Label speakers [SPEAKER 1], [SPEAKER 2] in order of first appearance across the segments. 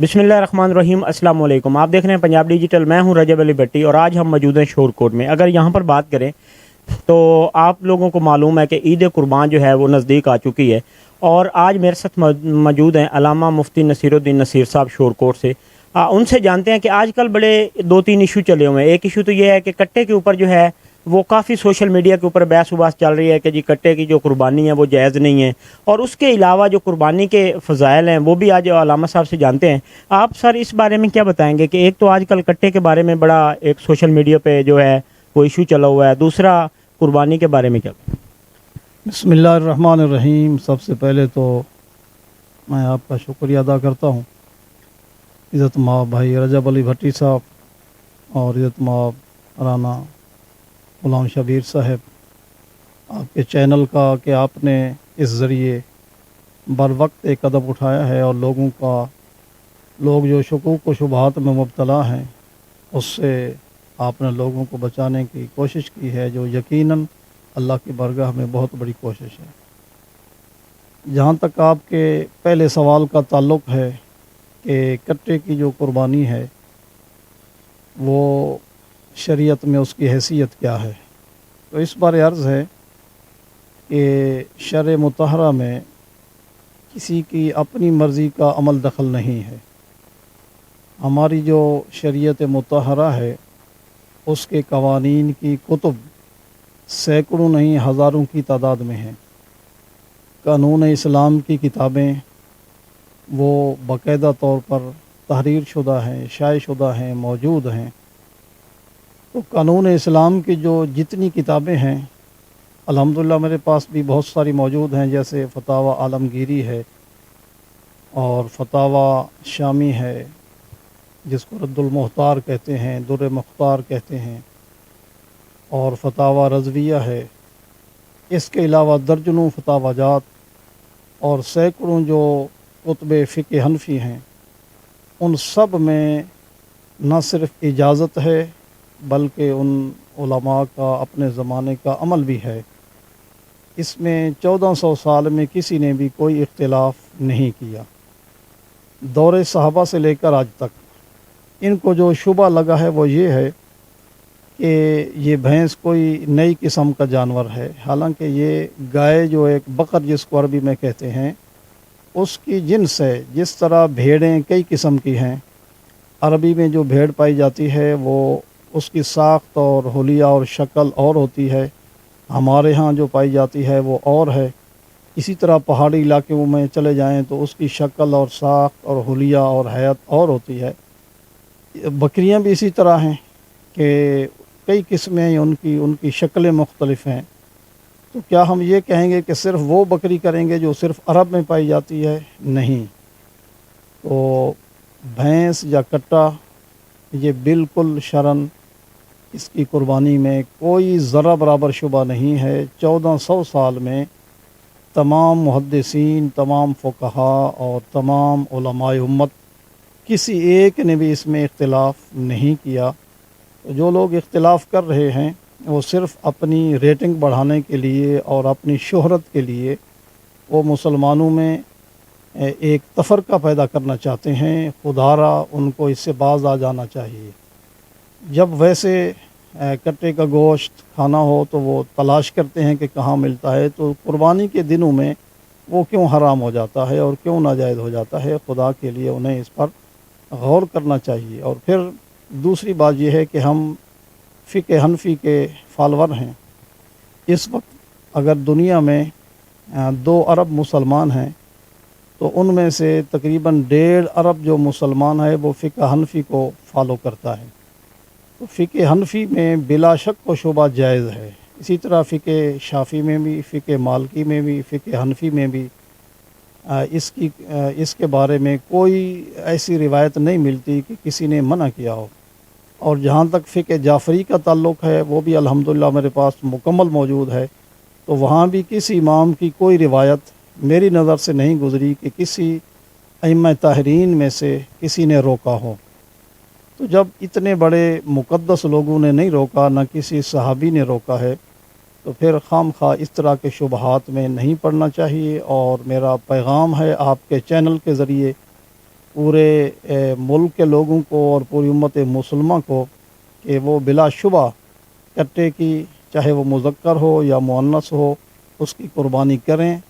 [SPEAKER 1] बिस्मिल्लाहिर्रहमानिर्रहीम। अस्सलाम वालेकुम। आप देख रहे हैं पंजाब डिजिटल। मैं हूं रजब अली भट्टी और आज हम मौजूद हैं शोरकोट में। अगर यहां पर बात करें तो आप लोगों को मालूम है कि ईद कुर्बान जो है वो नज़दीक आ चुकी है और आज मेरे साथ मौजूद हैं अल्लामा मुफ्ती नसीरुद्दीन नसीर साहब शोरकोट से। उनसे जानते हैं कि आजकल बड़े दो तीन इशू चले हुए हैं। एक इशू तो ये है कि कट्टे के ऊपर जो है वो काफ़ी सोशल मीडिया के ऊपर बहस उबास चल रही है कि जी कट्टे की जो कुर्बानी है वो जायज़ नहीं है, और उसके अलावा जो कुर्बानी के फ़ज़ाइल हैं वो भी आज अल्लामा साहब से जानते हैं। आप सर इस बारे में क्या बताएंगे कि एक तो आजकल कट्टे के बारे में बड़ा एक सोशल मीडिया पे जो है वो इशू चला हुआ है, दूसरा कुर्बानी के बारे में क्या?
[SPEAKER 2] बिस्मिल्लाहिर्रहमानिर्रहीम। सबसे पहले तो मैं आपका शुक्रिया अदा करता हूँ, इज़्ज़त माब भाई रजब अली भट्टी साहब और इज़्ज़त माब राना ग़ुलाम शबीर साहब, आपके चैनल का कि आपने इस ज़रिए बर वक्त एक कदम उठाया है और लोग जो शकूक व शुबहात में मुब्तला हैं उससे आपने लोगों को बचाने की कोशिश की है, जो यकीनन अल्लाह की बारगाह में बहुत बड़ी कोशिश है। जहाँ तक आपके पहले सवाल का ताल्लुक़ है कि कट्टे की जो कुर्बानी है वो शरीयत में उसकी हैसियत क्या है, तो इस बार अर्ज़ है कि शर मुतहरा में किसी की अपनी मर्ज़ी का अमल दखल नहीं है। हमारी जो शरीयत मुतहरा है उसके कवानीन की कुतुब सैकड़ों नहीं हज़ारों की तादाद में हैं। कानून इस्लाम की किताबें वो बाकायदा तौर पर तहरीर शुदा हैं, शाये शुदा हैं, मौजूद हैं। तो कानून इस्लाम की जो जितनी किताबें हैं अल्हम्दुलिल्लाह मेरे पास भी बहुत सारी मौजूद हैं, जैसे फतावा आलमगीरी है और फतावा शामी है जिसको रद्दुल मुख्तार कहते हैं, दुर्र मुख्तार कहते हैं, और फतावा रज़विया है। इसके अलावा दर्जनों फतावाजात और सैकड़ों जो कुतुब फ़िक़्ह हनफ़ी हैं, उन सब में न सिर्फ इजाज़त है बल्कि उन उलमा का अपने ज़माने का अमल भी है। इसमें 1400 साल में किसी ने भी कोई इख्तिलाफ नहीं किया। दौरे सहाबा से लेकर आज तक इनको जो शुबा लगा है वो ये है कि ये भैंस कोई नई किस्म का जानवर है, हालांकि ये गाय जो एक बकर जिसको अरबी में कहते हैं उसकी जिन्स है। जिस तरह भेड़ें कई किस्म की हैं, अरबी में जो भेड़ पाई जाती है वो उसकी साख्त और हुलिया और शक्ल और होती है, हमारे यहाँ जो पाई जाती है वो और है। इसी तरह पहाड़ी इलाक़ों में चले जाएं तो उसकी शक्ल और साख्त और हुलिया और हैत और होती है। बकरियां भी इसी तरह हैं कि कई किस्में उनकी शक्लें मुख्तलिफ़ हैं। तो क्या हम ये कहेंगे कि सिर्फ़ वो बकरी करेंगे जो सिर्फ़ अरब में पाई जाती है? नहीं। तो भैंस या कट्टा ये बिल्कुल शरन इसकी कुर्बानी में कोई ज़रा बराबर शुबा नहीं है। 1400 साल में तमाम मुहद्दिसीन, तमाम फ़ुक़हा और तमाम उलमाए उम्मत किसी एक ने भी इसमें इख्तिलाफ़ नहीं किया। तो जो लोग इख्तिलाफ़ कर रहे हैं वो सिर्फ़ अपनी रेटिंग बढ़ाने के लिए और अपनी शोहरत के लिए वो मुसलमानों में एक तफ़रक़ा पैदा करना चाहते हैं। खुदारा उनको इससे बाज आ जाना चाहिए। जब वैसे कट्टे का गोश्त खाना हो तो वो तलाश करते हैं कि कहाँ मिलता है, तो कुर्बानी के दिनों में वो क्यों हराम हो जाता है और क्यों नाजायज़ हो जाता है। खुदा के लिए उन्हें इस पर गौर करना चाहिए। और फिर दूसरी बात यह है कि हम फ़िक़्ह हनफ़ी के फॉलोवर हैं। इस वक्त अगर दुनिया में 2 अरब मुसलमान हैं तो उनमें से तकरीबन 1.5 अरब जो मुसलमान है वो फ़िक़्ह हनफ़ी को फॉलो करता है। तो फ़िक़्ह हनफ़ी में बिला शक व शुबा जायज़ है। इसी तरह फ़िक़्ह शाफ़ी में भी, फ़िक़्ह मालिकी में भी, फ़िक़्ह हनफ़ी में भी इसके बारे में कोई ऐसी रिवायत नहीं मिलती कि किसी ने मना किया हो। और जहाँ तक फ़िक़्ह जाफ़री का ताल्लुक़ है वो भी अल्हम्दुलिल्लाह मेरे पास मुकम्मल मौजूद है। तो वहाँ भी किसी इमाम की कोई रिवायत मेरी नज़र से नहीं गुज़री कि किसी अइम्मा ताहरीन में से किसी ने रोका हो। तो जब इतने बड़े मुक़द्दस लोगों ने नहीं रोका, न किसी सहाबी ने रोका है, तो फिर खामखा इस तरह के शुबहात में नहीं पड़ना चाहिए। और मेरा पैगाम है आपके चैनल के ज़रिए पूरे मुल्क के लोगों को और पूरी उम्मत मुसलमान को कि वो बिलाशुबा कट्टे की, चाहे वो मुज़क्कर हो या मुअन्नस हो, उसकी कुर्बानी करें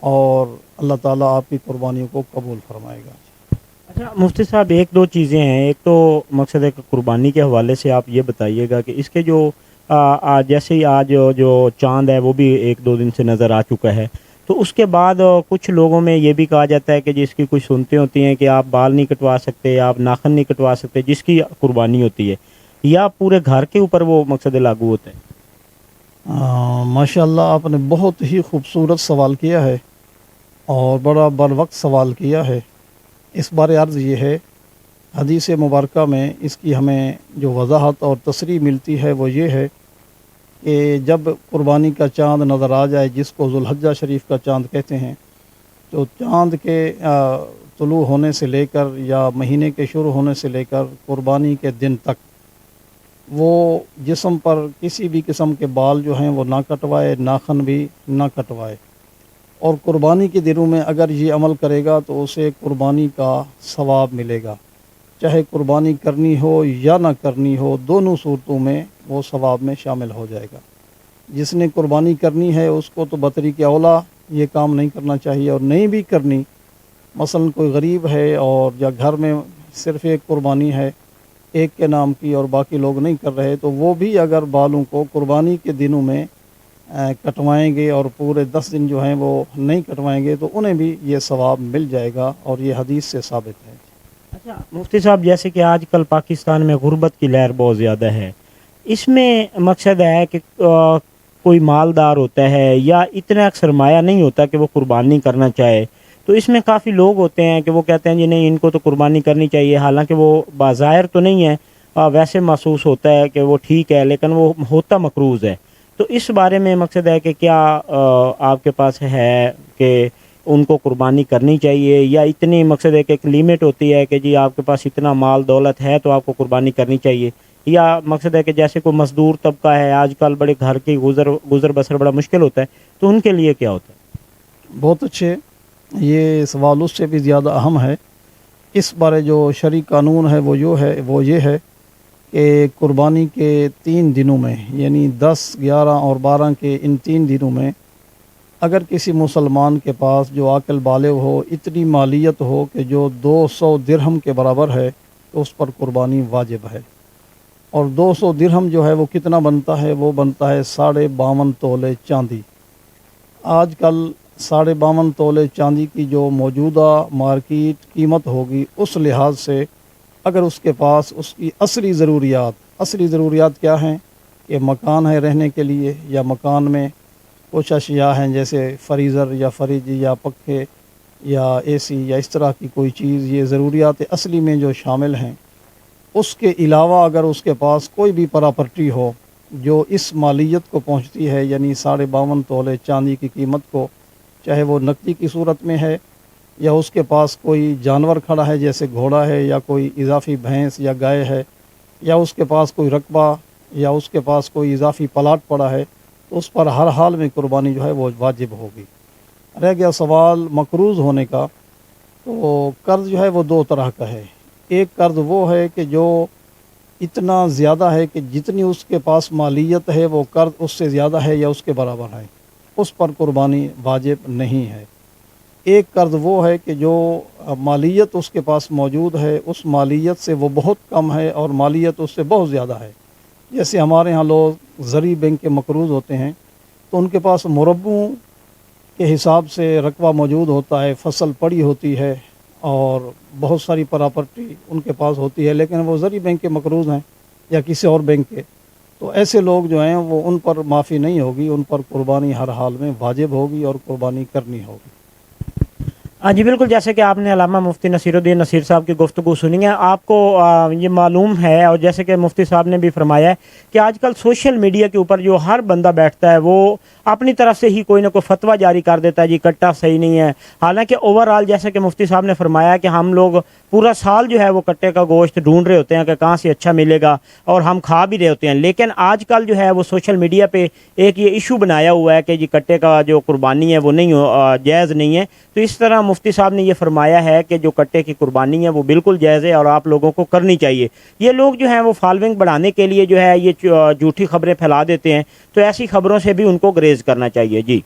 [SPEAKER 2] और अल्लाह ताला आपकी कुर्बानियों को कबूल फरमाएगा।
[SPEAKER 1] अच्छा मुफ्ती साहब, एक दो चीज़ें हैं। एक तो मकसद है कि कुर्बानी के हवाले से आप ये बताइएगा कि इसके जो जैसे ही आज जो चांद है वो भी एक दो दिन से नज़र आ चुका है, तो उसके बाद कुछ लोगों में ये भी कहा जाता है कि जिसकी कुछ सुनते होती हैं कि आप बाल नहीं कटवा सकते, आप नाखून नहीं कटवा सकते, जिसकी कुर्बानी होती है, या पूरे घर के ऊपर वो मकसद लागू होता है?
[SPEAKER 2] माशाअल्लाह, आपने बहुत ही खूबसूरत सवाल किया है और बड़ा बरवक्त सवाल किया है। इस बारे अर्ज़ ये है, हदीस मुबारका में इसकी हमें जो वजाहत और तसरीह मिलती है वो ये है कि जब कुर्बानी का चाँद नज़र आ जाए, जिसको ज़ुल्हज्जा शरीफ का चाँद कहते हैं, तो चाँद के तुलू होने से लेकर या महीने के शुरू होने से लेकर कुर्बानी के दिन तक वो जिस्म पर किसी भी किस्म के बाल जो हैं वो ना कटवाए, नाखून भी ना कटवाए। और कुर्बानी के दिनों में अगर ये अमल करेगा तो उसे कुर्बानी का सवाब मिलेगा, चाहे कुर्बानी करनी हो या ना करनी हो, दोनों सूरतों में वो सवाब में शामिल हो जाएगा। जिसने कुर्बानी करनी है उसको तो बतरीक़ औला ये काम नहीं करना चाहिए, और नहीं भी करनी, मसलन कोई गरीब है और या घर में सिर्फ़ एक कुर्बानी है एक के नाम की और बाकी लोग नहीं कर रहे, तो वो भी अगर बालों को कुर्बानी के दिनों में कटवाएंगे और पूरे 10 दिन जो हैं वो नहीं कटवाएंगे तो उन्हें भी ये सवाब मिल जाएगा, और ये हदीस से साबित है।
[SPEAKER 1] अच्छा मुफ्ती साहब, जैसे कि आजकल पाकिस्तान में गुर्बत की लहर बहुत ज़्यादा है, इसमें मकसद है कि कोई मालदार होता है या इतना सरमाया नहीं होता कि वो कुर्बानी करना चाहे, तो इसमें काफ़ी लोग होते हैं कि वो कहते हैं जी नहीं, इनको तो कुर्बानी करनी चाहिए, हालांकि वो बाज़ाहिर तो नहीं है, वैसे महसूस होता है कि वो ठीक है, लेकिन वो होता मकरूज़ है। तो इस बारे में मकसद है कि क्या आपके पास है कि उनको कुर्बानी करनी चाहिए, या इतनी मकसद है कि एक लिमिट होती है कि जी आपके पास इतना माल दौलत है तो आपको कुर्बानी करनी चाहिए, या मकसद है कि जैसे कोई मज़दूर तबका है, आजकल बड़े घर की गुज़र बसर बड़ा मुश्किल होता है, तो उनके लिए क्या होता है?
[SPEAKER 2] बहुत अच्छे, ये सवाल उससे भी ज़्यादा अहम है। इस बारे जो शरई कानून है वो ये है कि कुर्बानी के 3 दिनों में, यानी 10, 11 और 12 के इन 3 दिनों में अगर किसी मुसलमान के पास जो आकिल बालिग हो, इतनी मालियत हो कि जो 200 दिरहम के बराबर है, तो उस पर कुर्बानी वाजिब है। और 200 दिरहम जो है वो कितना बनता है? वो बनता है 52.5 तोले चांदी। आजकल 52.5 तोले चांदी की जो मौजूदा मार्केट कीमत होगी, उस लिहाज से अगर उसके पास उसकी असली ज़रूरियात क्या हैं कि मकान है रहने के लिए, या मकान में कुछ अशिया हैं जैसे फ्रीज़र या फ्रिज या पक्खे या एसी या इस तरह की कोई चीज़, ये ज़रूरियात असली में जो शामिल हैं, उसके अलावा अगर उसके पास कोई भी प्रॉपर्टी हो जो इस मालियत को पहुंचती है, यानी 52.5 तोले चांदी की कीमत को, चाहे वो नकदी की सूरत में है या उसके पास कोई जानवर खड़ा है जैसे घोड़ा है या कोई इजाफी भैंस या गाय है, या उसके पास कोई रकबा या उसके पास कोई इजाफी प्लाट पड़ा है, तो उस पर हर हाल में कुर्बानी जो है वो वाजिब होगी। रह गया सवाल मकरूज़ होने का, तो कर्ज़ जो है वो 2 तरह का है। एक कर्ज़ वो है कि जो इतना ज़्यादा है कि जितनी उसके पास मालियत है वो कर्ज़ उससे ज़्यादा है या उसके बराबर है, उस पर कुर्बानी वाजिब नहीं है। एक कर्ज़ वो है कि जो मालियत उसके पास मौजूद है, उस मालियत से वो बहुत कम है और मालियत उससे बहुत ज़्यादा है। जैसे हमारे यहाँ लोग ज़री बैंक के मकरूज़ होते हैं, तो उनके पास मुरब्बों के हिसाब से रकबा मौजूद होता है, फसल पड़ी होती है और बहुत सारी प्रॉपर्टी उनके पास होती है, लेकिन वो ज़री बैंक के मकरूज़ हैं या किसी और बैंक के, तो ऐसे लोग जो हैं वो उन पर माफ़ी नहीं होगी, उन पर कुर्बानी हर हाल में वाजिब होगी और कुर्बानी करनी होगी।
[SPEAKER 1] हाँ जी बिल्कुल, जैसे कि आपने अल्लामा मुफ्ती नसीरुद्दीन नसीर साहब की गुफ्तगू सुनी है, आपको ये मालूम है, और जैसे कि मुफ्ती साहब ने भी फरमाया है कि आजकल सोशल मीडिया के ऊपर जो हर बंदा बैठता है वो अपनी तरफ से ही कोई ना कोई फतवा जारी कर देता है, जी कट्टा सही नहीं है। हालांकि ओवरऑल जैसे कि मुफ्ती साहब ने फरमाया कि हम लोग पूरा साल जो है वो कट्टे का गोश्त ढूंढ रहे होते हैं कि कहाँ से अच्छा मिलेगा, और हम खा भी रहे होते हैं, लेकिन आजकल जो है वो सोशल मीडिया पे एक ये इशू बनाया हुआ है कि जी कट्टे का जो कुर्बानी है वो नहीं जायज़ नहीं है। तो इस तरह مفتی صاحب نے یہ فرمایا ہے کہ جو کٹے کی قربانی ہے وہ بالکل جائز ہے اور آپ لوگوں کو کرنی چاہیے. یہ لوگ جو ہیں وہ فالوئنگ بڑھانے کے لیے جو ہے یہ جھوٹی خبریں پھیلا دیتے ہیں, تو ایسی خبروں سے بھی ان کو گریز کرنا چاہیے. جی